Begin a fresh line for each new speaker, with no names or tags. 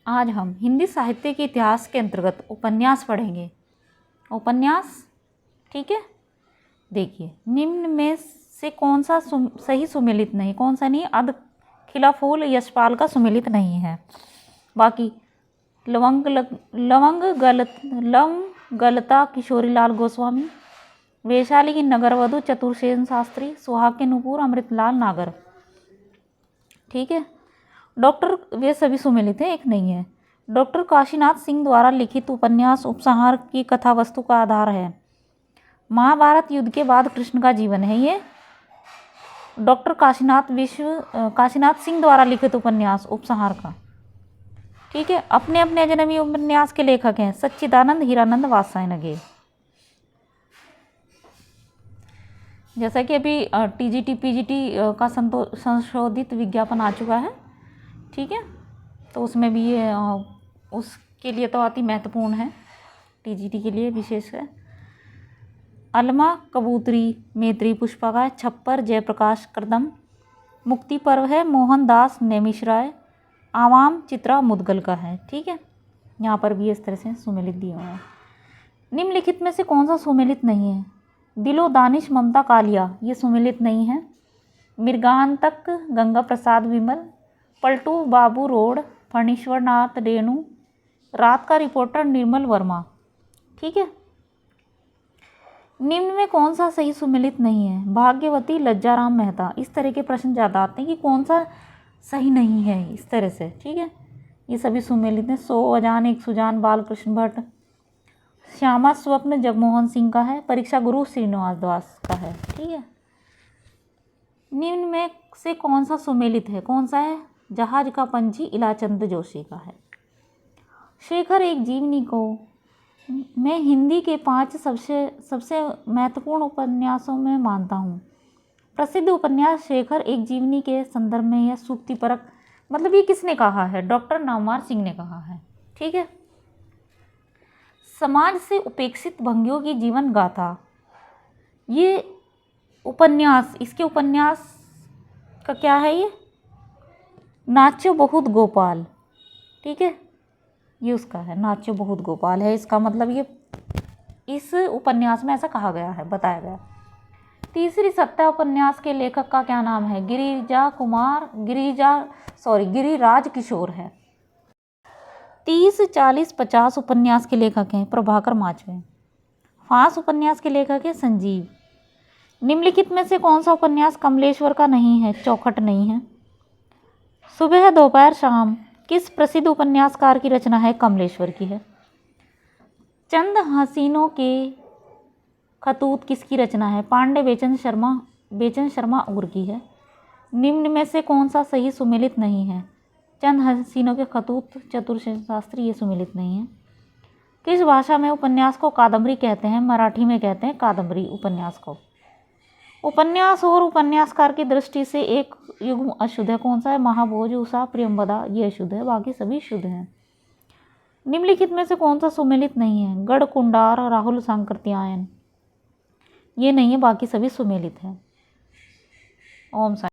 आज हम हिंदी साहित्य के इतिहास के अंतर्गत उपन्यास पढ़ेंगे। उपन्यास, ठीक है। देखिए, निम्न में से कौन सा सही सुमेलित नहीं, कौन सा नहीं, अध खिला फूल यशपाल का सुमेलित नहीं है। बाकी लवंग गलता किशोरीलाल गोस्वामी, वैशाली की नगरवधु चतुरसेन शास्त्री, सुहाग के नुपुर अमृतलाल नागर, ठीक है। डॉक्टर, वे सभी सुमेलित हैं, एक नहीं है। डॉक्टर काशीनाथ सिंह द्वारा लिखित उपन्यास उपसंहार की कथा वस्तु का आधार है। महाभारत युद्ध के बाद कृष्ण का जीवन है ये। डॉक्टर काशीनाथ सिंह द्वारा लिखित उपन्यास उपसंहार का, ठीक है। अपने अपने अजनबी उपन्यास के लेखक हैं सच्चिदानंद हीरानंद वात्स्यायन। जैसा कि अभी टीजीटी पीजीटी का संशोधित विज्ञापन आ चुका है, ठीक है, तो उसमें भी ये उसके लिए तो अति महत्वपूर्ण है, टीजीटी के लिए विशेष है। अलमा कबूतरी, मैत्री पुष्पा, छप्पर जयप्रकाश करदम, मुक्ति पर्व है मोहनदास नैमिषराय, आवाम चित्रा मुदगल का है, ठीक है। यहाँ पर भी इस तरह से सुमेलित दिए हुए हैं। निम्नलिखित में से कौन सा सुमेलित नहीं है? दिलो दानिश ममता कालिया, ये सुमेलित नहीं है। मृगांतक गंगा प्रसाद विमल, पलटू बाबू रोड, फणीश्वर नाथ रेणु, रात का रिपोर्टर निर्मल वर्मा, ठीक है। निम्न में कौन सा सही सुमेलित नहीं है? भाग्यवती लज्जाराम मेहता। इस तरह के प्रश्न ज़्यादा आते हैं कि कौन सा सही नहीं है, इस तरह से, ठीक है। ये सभी सुमेलित हैं। सो अजान एक सुजान बालकृष्ण भट्ट, श्यामा स्वप्न जगमोहन सिंह का है, परीक्षा गुरु श्रीनिवास दास का है, ठीक है। निम्न में से कौन सा सुमेलित है? कौन सा है? जहाज का पंछी इलाचंद जोशी का है। शेखर एक जीवनी को मैं हिंदी के 5 सबसे महत्वपूर्ण उपन्यासों में मानता हूँ। प्रसिद्ध उपन्यास शेखर एक जीवनी के संदर्भ में यह सूक्तिपरक, मतलब ये किसने कहा है? डॉक्टर नवमार सिंह ने कहा है, ठीक है। समाज से उपेक्षित भंगियों की जीवन गाथा, ये उपन्यास, इसके उपन्यास का क्या है? ये नाच्यो बहुत गोपाल, ठीक है, ये उसका है, नाच्यो बहुत गोपाल है इसका, मतलब ये इस उपन्यास में ऐसा कहा गया है, बताया गया। तीसरी सत्ता उपन्यास के लेखक का क्या नाम है? गिरिराज किशोर है। 30, 40, 50 उपन्यास के लेखक हैं प्रभाकर माचवे। फांस उपन्यास के लेखक है संजीव। निम्नलिखित में से कौन सा उपन्यास कमलेश्वर का नहीं है? चौखट नहीं है। सुबह दोपहर शाम किस प्रसिद्ध उपन्यासकार की रचना है? कमलेश्वर की है। चंद हसीनों के खतूत किसकी रचना है? पांडे बेचन शर्मा और की है। निम्न में से कौन सा सही सुमेलित नहीं है? चंद हसीनों के खतूत चतुरसेन शास्त्री, ये सुमेलित नहीं है। किस भाषा में उपन्यास को कादम्बरी कहते हैं? मराठी में कहते हैं कादम्बरी उपन्यास को। उपन्यास और उपन्यासकार की दृष्टि से एक युग्म अशुद्ध है, कौन सा है? महाभोज, उषा, प्रियंवदा, ये अशुद्ध है, बाकी सभी शुद्ध हैं। निम्नलिखित में से कौन सा सुमेलित नहीं है? गढ़ कुंडार, राहुल सांकृत्यायन, ये नहीं है, बाकी सभी सुमेलित हैं। ओम साई।